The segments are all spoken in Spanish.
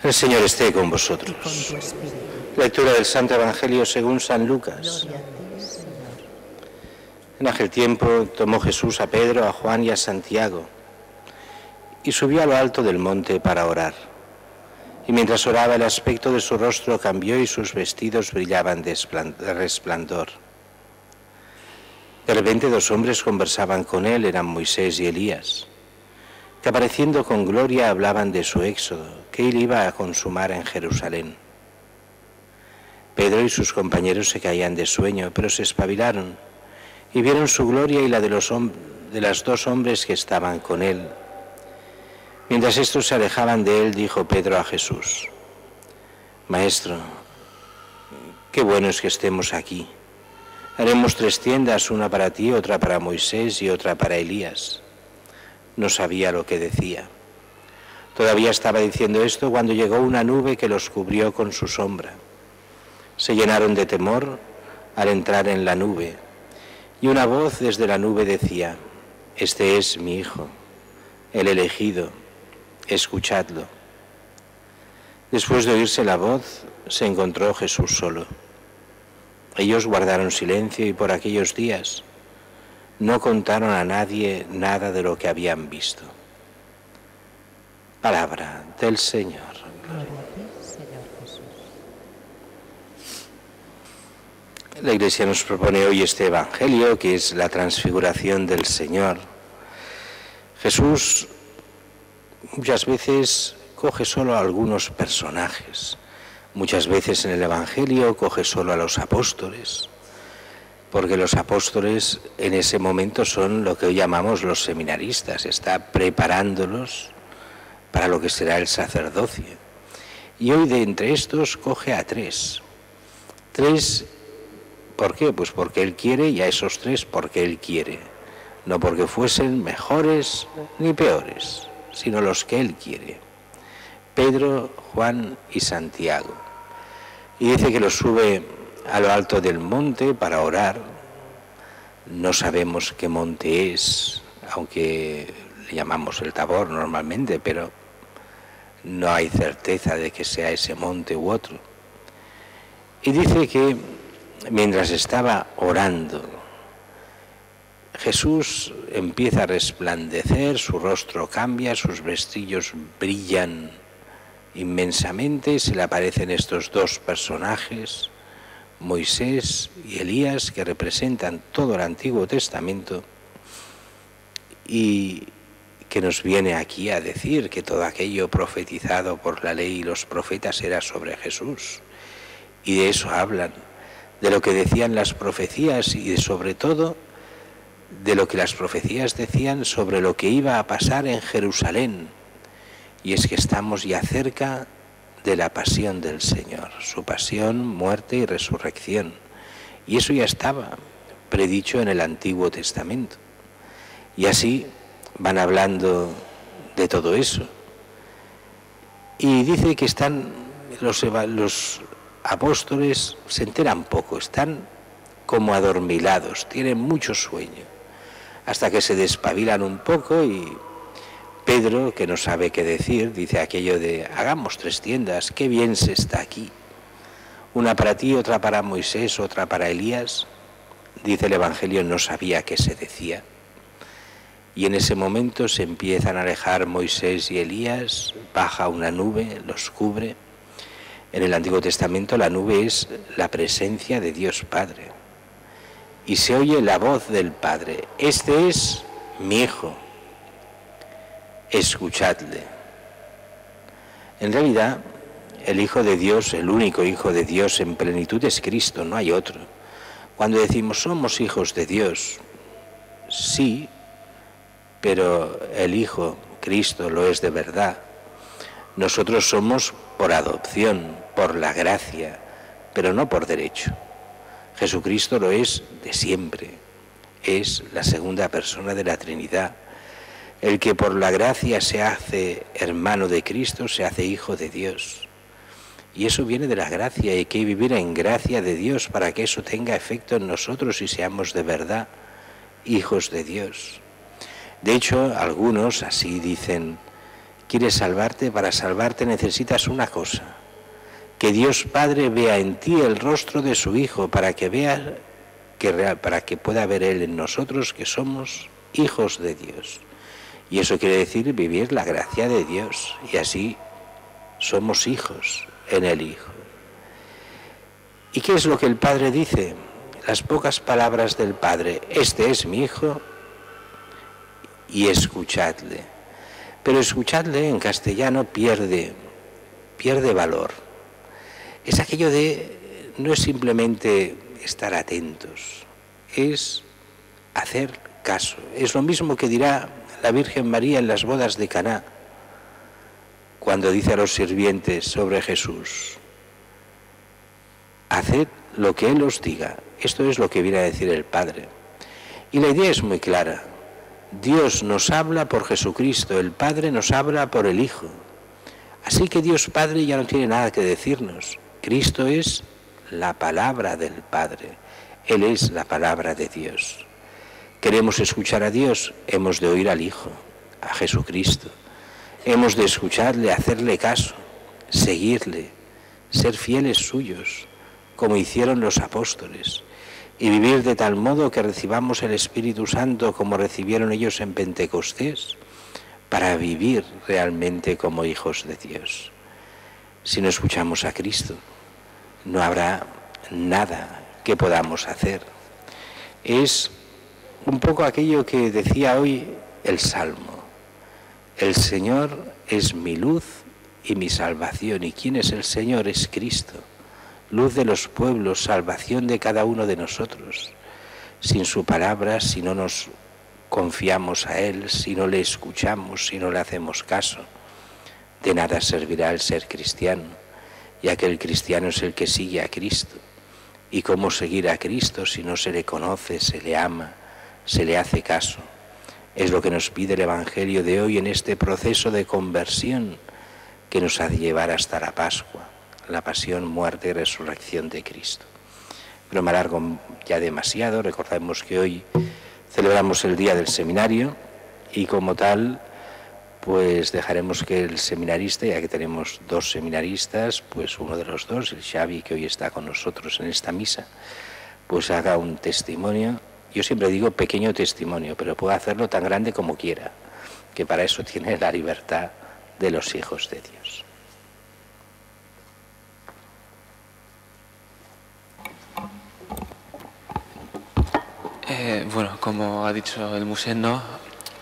El Señor esté con vosotros. Con tu espíritu. Lectura del Santo Evangelio según San Lucas. Gloria a ti, Señor. En aquel tiempo tomó Jesús a Pedro, a Juan y a Santiago y subió a lo alto del monte para orar. Y mientras oraba, el aspecto de su rostro cambió y sus vestidos brillaban de resplandor. De repente 2 hombres conversaban con él, eran Moisés y Elías, que apareciendo con gloria hablaban de su éxodo, que él iba a consumar en Jerusalén. Pedro y sus compañeros se caían de sueño, pero se espabilaron y vieron su gloria y la de las 2 hombres que estaban con él. Mientras estos se alejaban de él, dijo Pedro a Jesús: Maestro, qué bueno es que estemos aquí. Haremos 3 tiendas, una para ti, otra para Moisés y otra para Elías. No sabía lo que decía. Todavía estaba diciendo esto cuando llegó una nube que los cubrió con su sombra. Se llenaron de temor al entrar en la nube, y una voz desde la nube decía: Este es mi Hijo, el elegido, escuchadlo. Después de oírse la voz, se encontró Jesús solo. Ellos guardaron silencio y por aquellos días no contaron a nadie nada de lo que habían visto. Palabra del Señor. Gloria a ti, Señor Jesús. La Iglesia nos propone hoy este Evangelio, que es la transfiguración del Señor. Jesús muchas veces coge solo a algunos personajes. Muchas veces en el Evangelio coge solo a los apóstoles, porque los apóstoles en ese momento son lo que hoy llamamos los seminaristas, está preparándolos para lo que será el sacerdocio. Y hoy de entre estos coge a 3. 3, ¿por qué? Pues porque Él quiere, y a esos 3 porque Él quiere. No porque fuesen mejores ni peores, sino los que Él quiere. Pedro, Juan y Santiago. Y dice que los sube a lo alto del monte para orar. No sabemos qué monte es, aunque le llamamos el Tabor normalmente, pero no hay certeza de que sea ese monte u otro. Y dice que mientras estaba orando, Jesús empieza a resplandecer, su rostro cambia, sus vestidos brillan inmensamente, se le aparecen estos 2 personajes, Moisés y Elías, que representan todo el Antiguo Testamento y que nos viene aquí a decir que todo aquello profetizado por la ley y los profetas era sobre Jesús. Y de eso hablan, de lo que decían las profecías y sobre todo de lo que las profecías decían sobre lo que iba a pasar en Jerusalén. Y es que estamos ya cerca de la pasión del Señor, su pasión, muerte y resurrección. Y eso ya estaba predicho en el Antiguo Testamento. Y así van hablando de todo eso. Y dice que están los apóstoles, se enteran poco, están como adormilados, tienen mucho sueño, hasta que se despabilan un poco y Pedro, que no sabe qué decir, dice aquello de: hagamos 3 tiendas, qué bien se está aquí. Una para ti, otra para Moisés, otra para Elías. Dice el Evangelio, no sabía qué se decía. Y en ese momento se empiezan a alejar Moisés y Elías, baja una nube, los cubre. En el Antiguo Testamento la nube es la presencia de Dios Padre. Y se oye la voz del Padre: Este es mi Hijo, escuchadle. En realidad, el Hijo de Dios, el único Hijo de Dios en plenitud es Cristo, no hay otro. Cuando decimos somos hijos de Dios, sí, pero el Hijo, Cristo, lo es de verdad. Nosotros somos por adopción, por la gracia, pero no por derecho. Jesucristo lo es de siempre, es la segunda persona de la Trinidad. El que por la gracia se hace hermano de Cristo, se hace hijo de Dios. Y eso viene de la gracia, y hay que vivir en gracia de Dios para que eso tenga efecto en nosotros y seamos de verdad hijos de Dios. De hecho, algunos así dicen quiere salvarte. Para salvarte necesitas una cosa: que Dios Padre vea en ti el rostro de su Hijo, para que pueda ver Él en nosotros que somos hijos de Dios. Y eso quiere decir vivir la gracia de Dios, y así somos hijos en el Hijo. ¿Y qué es lo que el Padre dice? Las pocas palabras del Padre: este es mi Hijo, y escuchadle. Pero escuchadle en castellano pierde valor. Es aquello de, no es simplemente estar atentos, es hacer caso. Es lo mismo que dirá la Virgen María en las bodas de Caná, cuando dice a los sirvientes sobre Jesús: haced lo que Él os diga. Esto es lo que viene a decir el Padre. Y la idea es muy clara: Dios nos habla por Jesucristo, el Padre nos habla por el Hijo. Así que Dios Padre ya no tiene nada que decirnos. Cristo es la palabra del Padre, Él es la palabra de Dios. ¿Queremos escuchar a Dios? Hemos de oír al Hijo, a Jesucristo. Hemos de escucharle, hacerle caso, seguirle, ser fieles suyos, como hicieron los apóstoles, y vivir de tal modo que recibamos el Espíritu Santo como recibieron ellos en Pentecostés, para vivir realmente como hijos de Dios. Si no escuchamos a Cristo, no habrá nada que podamos hacer. Es un poco aquello que decía hoy el Salmo: el Señor es mi luz y mi salvación. ¿Y quién es el Señor? Es Cristo, luz de los pueblos, salvación de cada uno de nosotros. Sin su palabra, si no nos confiamos a Él, si no le escuchamos, si no le hacemos caso, de nada servirá el ser cristiano, ya que el cristiano es el que sigue a Cristo. ¿Y cómo seguir a Cristo si no se le conoce, se le ama, se le hace caso? Es lo que nos pide el Evangelio de hoy en este proceso de conversión que nos ha de llevar hasta la Pascua, la pasión, muerte y resurrección de Cristo. Pero me alargo ya demasiado. Recordemos que hoy celebramos el día del seminario y como tal pues dejaremos que el seminarista, ya que tenemos dos seminaristas, pues uno de los dos, el Xavi, que hoy está con nosotros en esta misa, pues haga un testimonio. Yo siempre digo pequeño testimonio, pero puede hacerlo tan grande como quiera, que para eso tiene la libertad de los hijos de Dios. Bueno, como ha dicho el Museno,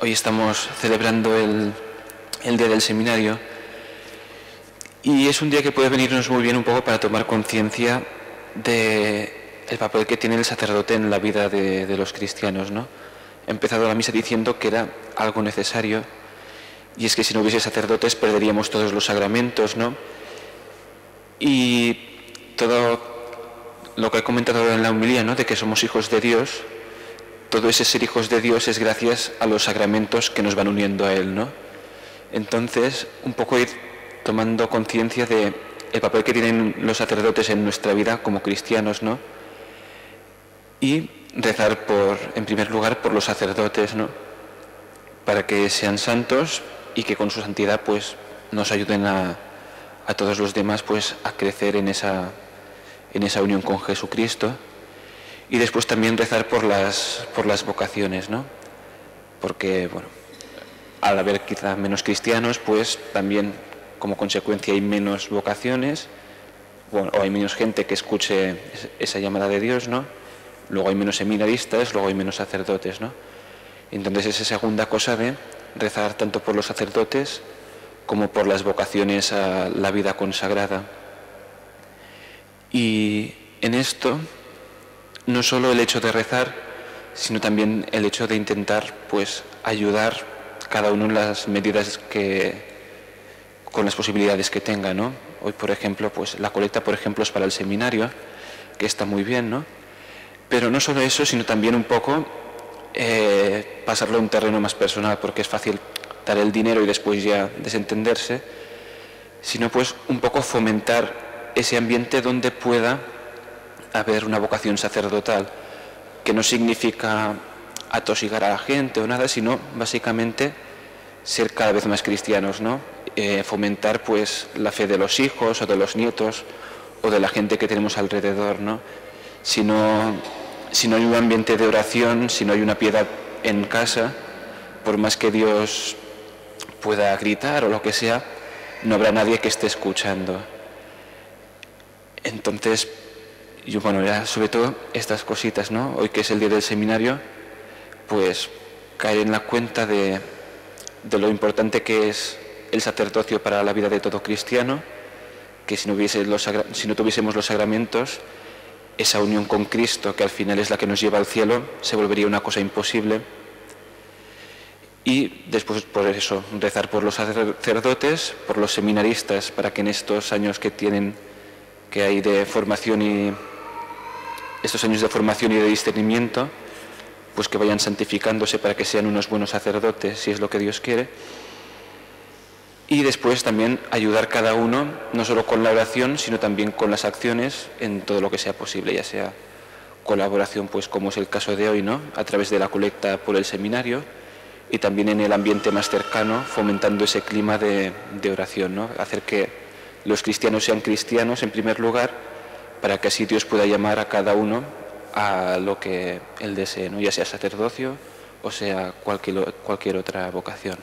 hoy estamos celebrando el día del seminario y es un día que puede venirnos muy bien un poco para tomar conciencia del papel que tiene el sacerdote en la vida de los cristianos, ¿no? He empezado la misa diciendo que era algo necesario, y es que si no hubiese sacerdotes perderíamos todos los sacramentos, ¿no? Y todo lo que he comentado en la homilía, ¿no?, de que somos hijos de Dios, todo ese ser hijos de Dios es gracias a los sacramentos que nos van uniendo a Él, ¿no? Entonces, un poco ir tomando conciencia de el papel que tienen los sacerdotes en nuestra vida como cristianos, ¿no? Y rezar en primer lugar por los sacerdotes, ¿no?, para que sean santos y que con su santidad pues nos ayuden a todos los demás pues a crecer en esa unión con Jesucristo. Y después también rezar por las vocaciones, ¿no? Porque, bueno, al haber quizá menos cristianos, pues también como consecuencia hay menos vocaciones, bueno, o hay menos gente que escuche esa llamada de Dios, ¿no? Luego hay menos seminaristas, luego hay menos sacerdotes, ¿no? Entonces esa segunda cosa de rezar tanto por los sacerdotes como por las vocaciones a la vida consagrada. Y en esto, no solo el hecho de rezar, sino también el hecho de intentar pues ayudar cada uno en las medidas con las posibilidades que tenga, ¿no? Hoy, por ejemplo, pues la colecta, por ejemplo, es para el seminario, que está muy bien, ¿no? Pero no solo eso, sino también un poco pasarlo a un terreno más personal, porque es fácil dar el dinero y después ya desentenderse, sino pues un poco fomentar ese ambiente donde pueda haber una vocación sacerdotal, que no significa atosigar a la gente o nada, sino básicamente ser cada vez más cristianos, ¿no? fomentar pues la fe de los hijos o de los nietos o de la gente que tenemos alrededor, ¿no? Si no hay un ambiente de oración, si no hay una piedad en casa, por más que Dios pueda gritar o lo que sea, no habrá nadie que esté escuchando. Entonces, yo, ya sobre todo estas cositas, ¿no? Hoy que es el día del seminario, pues caer en la cuenta de lo importante que es el sacerdocio para la vida de todo cristiano, que si no tuviésemos los sacramentos, esa unión con Cristo, que al final es la que nos lleva al cielo, se volvería una cosa imposible. Y después, por eso, rezar por los sacerdotes, por los seminaristas, para que en estos años que hay de formación y estos años de formación y de discernimiento, pues que vayan santificándose para que sean unos buenos sacerdotes, si es lo que Dios quiere. Y después también ayudar cada uno, no solo con la oración, sino también con las acciones en todo lo que sea posible, ya sea colaboración, pues como es el caso de hoy, ¿no? A través de la colecta por el seminario, y también en el ambiente más cercano, fomentando ese clima de oración, ¿no? Hacer que los cristianos sean cristianos en primer lugar, para que así Dios pueda llamar a cada uno a lo que él desee, ¿no? Ya sea sacerdocio o sea cualquier otra vocación.